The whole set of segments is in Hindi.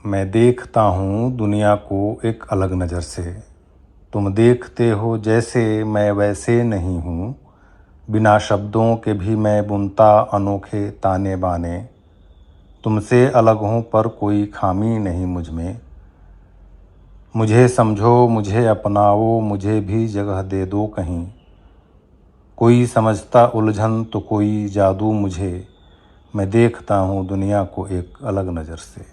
मैं देखता हूँ दुनिया को एक अलग नज़र से। तुम देखते हो जैसे मैं वैसे नहीं हूँ। बिना शब्दों के भी मैं बुनता अनोखे ताने बाने। तुमसे अलग हूँ पर कोई खामी नहीं मुझ में। मुझे समझो, मुझे अपनाओ, मुझे भी जगह दे दो कहीं। कोई समझता उलझन तो कोई जादू मुझे। मैं देखता हूँ दुनिया को एक अलग नज़र से।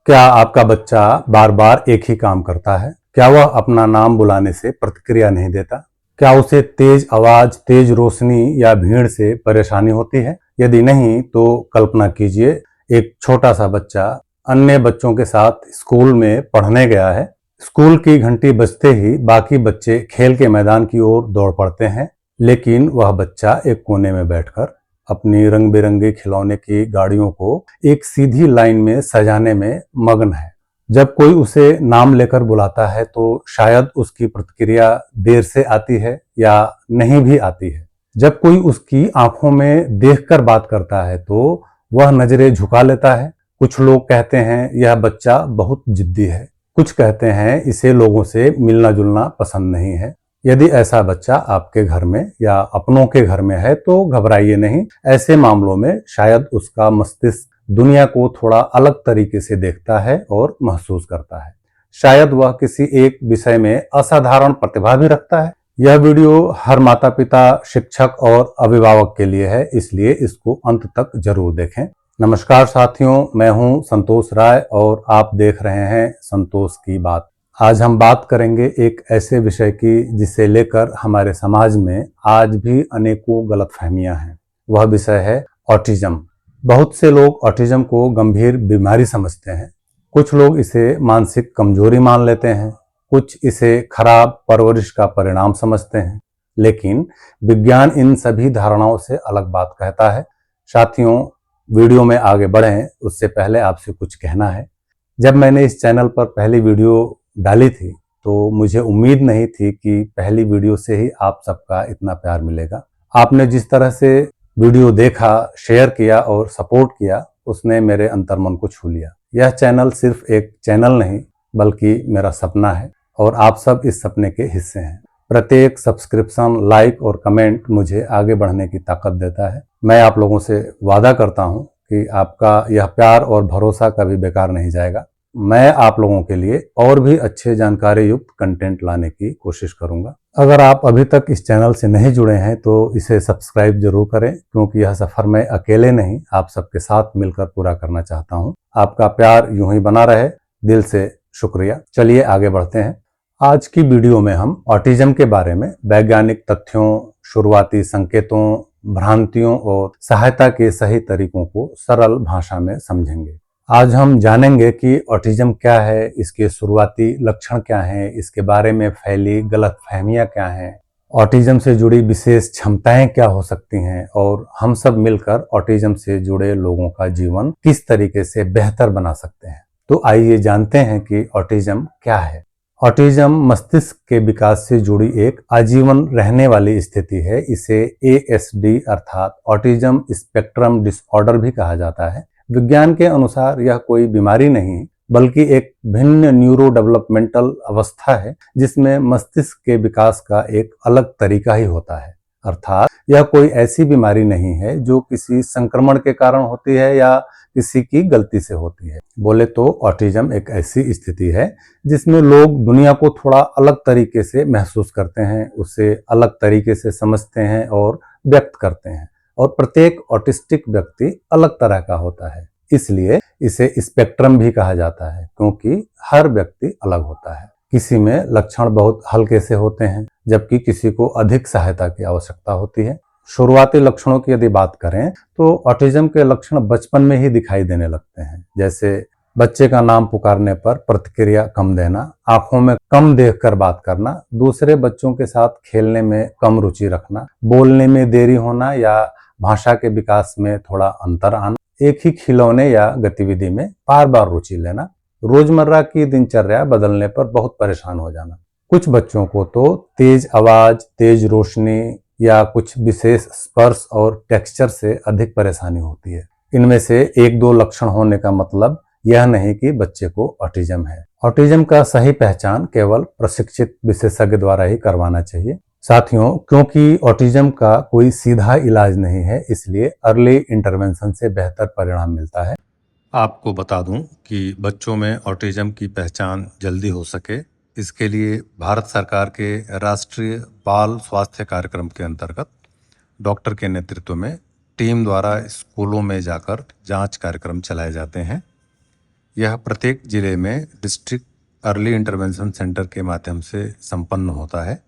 क्या आपका बच्चा बार बार एक ही काम करता है? क्या वह अपना नाम बुलाने से प्रतिक्रिया नहीं देता? क्या उसे तेज आवाज, तेज रोशनी या भीड़ से परेशानी होती है? यदि नहीं तो कल्पना कीजिए, एक छोटा सा बच्चा अन्य बच्चों के साथ स्कूल में पढ़ने गया है। स्कूल की घंटी बजते ही बाकी बच्चे खेल के मैदान की ओर दौड़ पड़ते हैं, लेकिन वह बच्चा एक कोने में बैठकर अपनी रंग बिरंगे खिलौने की गाड़ियों को एक सीधी लाइन में सजाने में मग्न है। जब कोई उसे नाम लेकर बुलाता है तो शायद उसकी प्रतिक्रिया देर से आती है या नहीं भी आती है। जब कोई उसकी आंखों में देखकर बात करता है तो वह नजरें झुका लेता है। कुछ लोग कहते हैं यह बच्चा बहुत जिद्दी है, कुछ कहते हैं इसे लोगों से मिलना जुलना पसंद नहीं है। यदि ऐसा बच्चा आपके घर में या अपनों के घर में है तो घबराइए नहीं। ऐसे मामलों में शायद उसका मस्तिष्क दुनिया को थोड़ा अलग तरीके से देखता है और महसूस करता है। शायद वह किसी एक विषय में असाधारण प्रतिभा भी रखता है। यह वीडियो हर माता पिता, शिक्षक और अभिभावक के लिए है, इसलिए इसको अंत तक जरूर देखें। नमस्कार साथियों, मैं हूं संतोष राय और आप देख रहे हैं संतोष की बात। आज हम बात करेंगे एक ऐसे विषय की जिसे लेकर हमारे समाज में आज भी अनेकों गलतफहमियां हैं। वह विषय है ऑटिज्म। बहुत से लोग ऑटिज्म को गंभीर बीमारी समझते हैं। कुछ लोग इसे मानसिक कमजोरी मान लेते हैं, कुछ इसे खराब परवरिश का परिणाम समझते हैं। लेकिन विज्ञान इन सभी धारणाओं से अलग बात कहता है। साथियों, वीडियो में आगे बढ़ें उससे पहले आपसे कुछ कहना है। जब मैंने इस चैनल पर पहली वीडियो डाली थी तो मुझे उम्मीद नहीं थी कि पहली वीडियो से ही आप सबका इतना प्यार मिलेगा। आपने जिस तरह से वीडियो देखा, शेयर किया और सपोर्ट किया, उसने मेरे अंतर्मन को छू लिया। यह चैनल सिर्फ एक चैनल नहीं बल्कि मेरा सपना है और आप सब इस सपने के हिस्से हैं। प्रत्येक सब्सक्रिप्शन, लाइक और कमेंट मुझे आगे बढ़ने की ताकत देता है। मैं आप लोगों से वादा करता हूं कि आपका यह प्यार और भरोसा कभी बेकार नहीं जाएगा। मैं आप लोगों के लिए और भी अच्छे जानकारी युक्त कंटेंट लाने की कोशिश करूंगा। अगर आप अभी तक इस चैनल से नहीं जुड़े हैं तो इसे सब्सक्राइब जरूर करें, क्योंकि यह सफर मैं अकेले नहीं आप सबके साथ मिलकर पूरा करना चाहता हूं। आपका प्यार यूं ही बना रहे, दिल से शुक्रिया। चलिए आगे बढ़ते हैं। आज की वीडियो में हम ऑटिज्म के बारे में वैज्ञानिक तथ्यों, शुरुआती संकेतों, भ्रांतियों और सहायता के सही तरीकों को सरल भाषा में समझेंगे। आज हम जानेंगे कि ऑटिज्म क्या है, इसके शुरुआती लक्षण क्या हैं, इसके बारे में फैली गलतफहमियां क्या हैं, ऑटिज्म से जुड़ी विशेष क्षमताएं क्या हो सकती हैं और हम सब मिलकर ऑटिज्म से जुड़े लोगों का जीवन किस तरीके से बेहतर बना सकते हैं। तो आइए जानते हैं कि ऑटिज्म क्या है। ऑटिज्म मस्तिष्क के विकास से जुड़ी एक आजीवन रहने वाली स्थिति है। इसे ASD अर्थात ऑटिज्म स्पेक्ट्रम डिसऑर्डर भी कहा जाता है। विज्ञान के अनुसार यह कोई बीमारी नहीं बल्कि एक भिन्न न्यूरो डेवलपमेंटल अवस्था है जिसमें मस्तिष्क के विकास का एक अलग तरीका ही होता है। अर्थात यह कोई ऐसी बीमारी नहीं है जो किसी संक्रमण के कारण होती है या किसी की गलती से होती है। बोले तो ऑटिज्म एक ऐसी स्थिति है जिसमें लोग दुनिया को थोड़ा अलग तरीके से महसूस करते हैं, उसे अलग तरीके से समझते हैं और व्यक्त करते हैं। और प्रत्येक ऑटिस्टिक व्यक्ति अलग तरह का होता है, इसलिए इसे स्पेक्ट्रम भी कहा जाता है, क्योंकि हर व्यक्ति अलग होता है। किसी में लक्षण बहुत हल्के से होते हैं जबकि किसी को अधिक सहायता की आवश्यकता होती है। शुरुआती लक्षणों की यदि बात करें तो ऑटिज्म के लक्षण बचपन में ही दिखाई देने लगते हैं, जैसे बच्चे का नाम पुकारने पर प्रतिक्रिया कम देना, आंखों में कम देखकर बात करना, दूसरे बच्चों के साथ खेलने में कम रुचि रखना, बोलने में देरी होना या भाषा के विकास में थोड़ा अंतर आना, एक ही खिलौने या गतिविधि में बार बार रुचि लेना, रोजमर्रा की दिनचर्या बदलने पर बहुत परेशान हो जाना। कुछ बच्चों को तो तेज आवाज, तेज रोशनी या कुछ विशेष स्पर्श और टेक्सचर से अधिक परेशानी होती है। इनमें से एक दो लक्षण होने का मतलब यह नहीं कि बच्चे को ऑटिज्म है। ऑटिज्म का सही पहचान केवल प्रशिक्षित विशेषज्ञ द्वारा ही करवाना चाहिए। साथियों, क्योंकि ऑटिज्म का कोई सीधा इलाज नहीं है, इसलिए अर्ली इंटरवेंशन से बेहतर परिणाम मिलता है। आपको बता दूं कि बच्चों में ऑटिज्म की पहचान जल्दी हो सके, इसके लिए भारत सरकार के राष्ट्रीय बाल स्वास्थ्य कार्यक्रम के अंतर्गत डॉक्टर के नेतृत्व में टीम द्वारा स्कूलों में जाकर जांच कार्यक्रम चलाए जाते हैं। यह प्रत्येक जिले में डिस्ट्रिक्ट अर्ली इंटरवेंशन सेंटर के माध्यम से संपन्न होता है।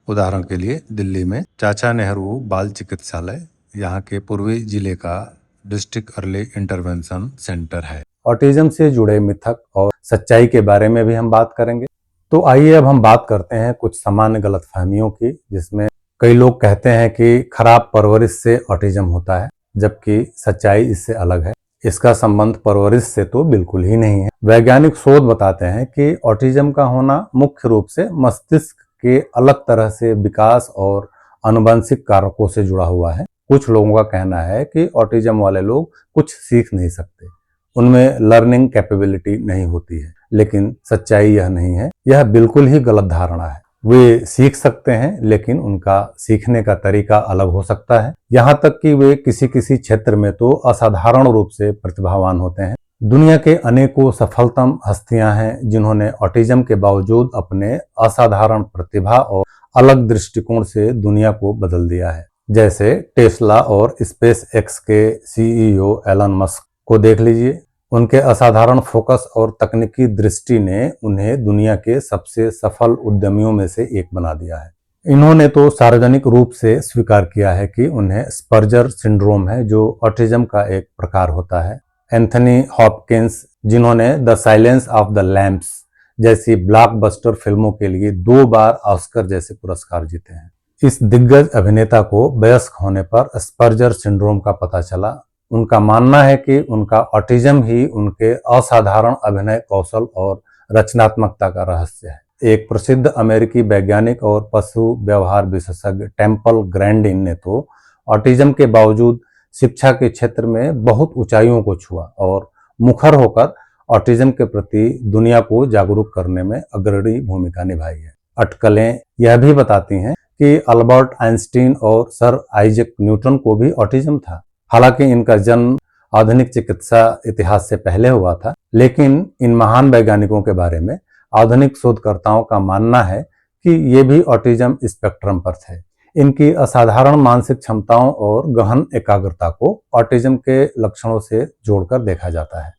उदाहरण के लिए दिल्ली में चाचा नेहरू बाल चिकित्सालय यहाँ के पूर्वी जिले का डिस्ट्रिक्ट अर्ली इंटरवेंशन सेंटर है। ऑटिज्म से जुड़े मिथक और सच्चाई के बारे में भी हम बात करेंगे। तो आइए अब हम बात करते हैं कुछ सामान्य गलतफहमियों की, जिसमें कई लोग कहते हैं कि खराब परवरिश से ऑटिज्म होता है, जबकि सच्चाई इससे अलग है। इसका संबंध परवरिश से तो बिल्कुल ही नहीं है। वैज्ञानिक शोध बताते हैं कि ऑटिज्म का होना मुख्य रूप से मस्तिष्क के अलग तरह से विकास और आनुवंशिक कारकों से जुड़ा हुआ है। कुछ लोगों का कहना है कि ऑटिज्म वाले लोग कुछ सीख नहीं सकते, उनमें लर्निंग कैपेबिलिटी नहीं होती है, लेकिन सच्चाई यह नहीं है। यह बिल्कुल ही गलत धारणा है। वे सीख सकते हैं, लेकिन उनका सीखने का तरीका अलग हो सकता है। यहाँ तक कि वे किसी किसी क्षेत्र में तो असाधारण रूप से प्रतिभावान होते हैं। दुनिया के अनेकों सफलतम हस्तियां हैं जिन्होंने ऑटिज्म के बावजूद अपने असाधारण प्रतिभा और अलग दृष्टिकोण से दुनिया को बदल दिया है। जैसे टेस्ला और स्पेस एक्स के सीईओ एलन मस्क को देख लीजिए। उनके असाधारण फोकस और तकनीकी दृष्टि ने उन्हें दुनिया के सबसे सफल उद्यमियों में से एक बना दिया है। इन्होंने तो सार्वजनिक रूप से स्वीकार किया है कि उन्हें स्पर्जर सिंड्रोम है, जो ऑटिज्म का एक प्रकार होता है। एंथनी हॉपकिंस, जिन्होंने the silence of the lamps जैसी ब्लॉकबस्टर फिल्मों के लिए 2 बार ऑस्कर जैसे पुरस्कार जीते हैं। इस दिग्गज अभिनेता को वयस्क होने पर स्पर्जर सिंड्रोम का पता चला। उनका मानना है कि उनका ऑटिज्म ही उनके असाधारण अभिनय कौशल और रचनात्मकता का रहस्य है। एक प्रसिद्ध अमेरिकी वैज्ञानिक और पशु व्यवहार विशेषज्ञ टेम्पल ग्रैंडिन ने तो ऑटिज्म के बावजूद शिक्षा के क्षेत्र में बहुत ऊंचाइयों को छुआ और मुखर होकर ऑटिज्म के प्रति दुनिया को जागरूक करने में अग्रणी भूमिका निभाई है। अटकलें यह भी बताती हैं कि अल्बर्ट आइंस्टीन और सर आइजैक न्यूटन को भी ऑटिज्म था। हालांकि इनका जन्म आधुनिक चिकित्सा इतिहास से पहले हुआ था, लेकिन इन महान वैज्ञानिकों के बारे में आधुनिक शोधकर्ताओं का मानना है कि ये भी ऑटिज्म स्पेक्ट्रम पर थे। इनकी असाधारण मानसिक क्षमताओं और गहन एकाग्रता को ऑटिज्म के लक्षणों से जोड़कर देखा जाता है।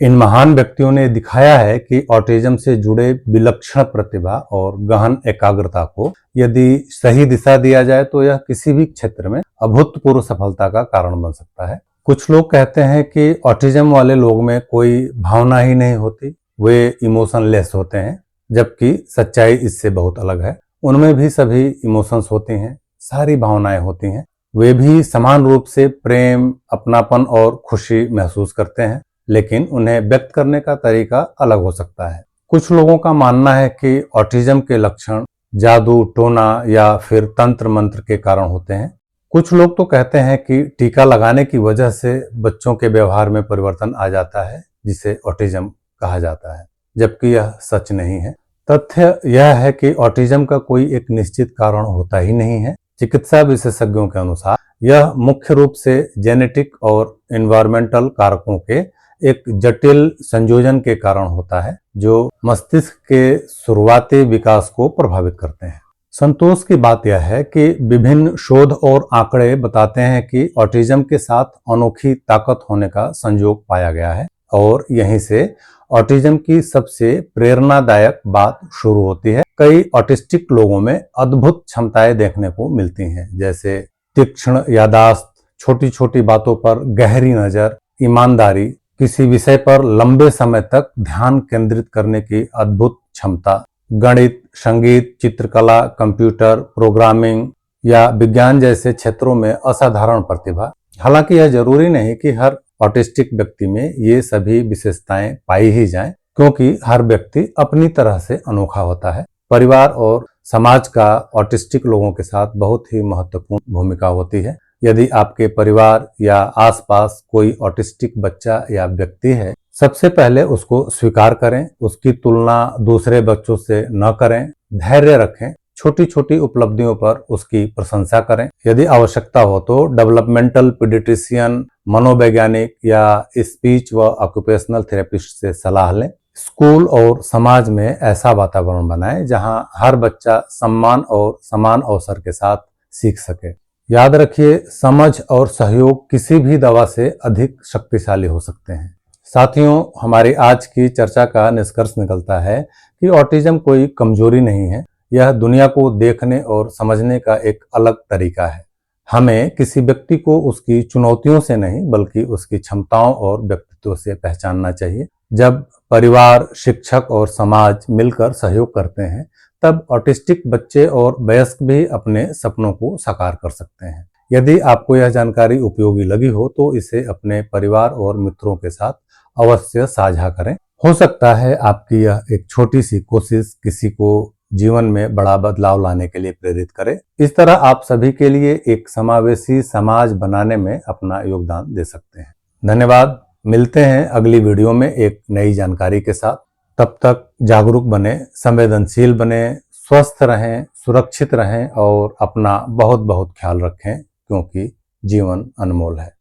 इन महान व्यक्तियों ने दिखाया है कि ऑटिज्म से जुड़े विलक्षण प्रतिभा और गहन एकाग्रता को यदि सही दिशा दिया जाए तो यह किसी भी क्षेत्र में अभूतपूर्व सफलता का कारण बन सकता है। कुछ लोग कहते हैं कि ऑटिज्म वाले लोग में कोई भावना ही नहीं होती, वे इमोशनलेस होते हैं, जबकि सच्चाई इससे बहुत अलग है। उनमें भी सभी इमोशंस होती हैं, सारी भावनाएं होती हैं। वे भी समान रूप से प्रेम, अपनापन और खुशी महसूस करते हैं, लेकिन उन्हें व्यक्त करने का तरीका अलग हो सकता है। कुछ लोगों का मानना है कि ऑटिज्म के लक्षण जादू टोना या फिर तंत्र मंत्र के कारण होते हैं। कुछ लोग तो कहते हैं कि टीका लगाने की वजह से बच्चों के व्यवहार में परिवर्तन आ जाता है, जिसे ऑटिज्म कहा जाता है, जबकि यह सच नहीं है। तथ्य यह है कि ऑटिज्म का कोई एक निश्चित कारण होता ही नहीं है। चिकित्सा विशेषज्ञों के अनुसार यह मुख्य रूप से जेनेटिक और एनवायरमेंटल कारकों के एक जटिल संयोजन के कारण होता है, जो मस्तिष्क के शुरुआती विकास को प्रभावित करते हैं। संतोष की बात यह है कि विभिन्न शोध और आंकड़े बताते हैं कि ऑटिज्म के साथ अनोखी ताकत होने का संयोग पाया गया है, और यहीं से ऑटिज्म की सबसे प्रेरणादायक बात शुरू होती है। कई ऑटिस्टिक लोगों में अद्भुत क्षमताएं देखने को मिलती हैं, जैसे तीक्ष्ण याददाश्त, छोटी छोटी बातों पर गहरी नजर, ईमानदारी, किसी विषय पर लंबे समय तक ध्यान केंद्रित करने की अद्भुत क्षमता, गणित, संगीत, चित्रकला, कंप्यूटर प्रोग्रामिंग या विज्ञान जैसे क्षेत्रों में असाधारण प्रतिभा। हालांकि यह जरूरी नहीं कि हर ऑटिस्टिक व्यक्ति में ये सभी विशेषताएं पाई ही जाएं, क्योंकि हर व्यक्ति अपनी तरह से अनोखा होता है। परिवार और समाज का ऑटिस्टिक लोगों के साथ बहुत ही महत्वपूर्ण भूमिका होती है। यदि आपके परिवार या आसपास कोई ऑटिस्टिक बच्चा या व्यक्ति है, सबसे पहले उसको स्वीकार करें, उसकी तुलना दूसरे बच्चों से न करें, धैर्य रखें, छोटी छोटी उपलब्धियों पर उसकी प्रशंसा करें। यदि आवश्यकता हो तो डेवलपमेंटल पीडियाट्रिशियन, मनोवैज्ञानिक या स्पीच व ऑक्यूपेशनल थेरेपिस्ट से सलाह लें। स्कूल और समाज में ऐसा वातावरण बनाएं जहां हर बच्चा सम्मान और समान अवसर के साथ सीख सके। याद रखिए, समझ और सहयोग किसी भी दवा से अधिक शक्तिशाली हो सकते हैं। साथियों, हमारी आज की चर्चा का निष्कर्ष निकलता है कि ऑटिज्म कोई कमजोरी नहीं है, यह दुनिया को देखने और समझने का एक अलग तरीका है। हमें किसी व्यक्ति को उसकी चुनौतियों से नहीं बल्कि उसकी क्षमताओं और व्यक्तित्व से पहचानना चाहिए। जब परिवार, शिक्षक और समाज मिलकर सहयोग करते हैं तब ऑटिस्टिक बच्चे और वयस्क भी अपने सपनों को साकार कर सकते हैं। यदि आपको यह जानकारी उपयोगी लगी हो तो इसे अपने परिवार और मित्रों के साथ अवश्य साझा करें। हो सकता है आपकी यह एक छोटी सी कोशिश किसी को जीवन में बड़ा बदलाव लाने के लिए प्रेरित करे। इस तरह आप सभी के लिए एक समावेशी समाज बनाने में अपना योगदान दे सकते हैं। धन्यवाद। मिलते हैं अगली वीडियो में एक नई जानकारी के साथ। तब तक जागरूक बने, संवेदनशील बने, स्वस्थ रहें, सुरक्षित रहें और अपना बहुत बहुत ख्याल रखें, क्योंकि जीवन अनमोल है।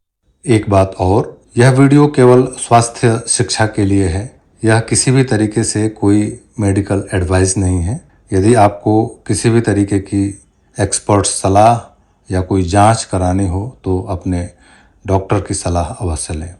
एक बात और, यह वीडियो केवल स्वास्थ्य शिक्षा के लिए है। यह किसी भी तरीके से कोई मेडिकल एडवाइस नहीं है। यदि आपको किसी भी तरीके की एक्सपर्ट सलाह या कोई जांच करानी हो तो अपने डॉक्टर की सलाह अवश्य लें।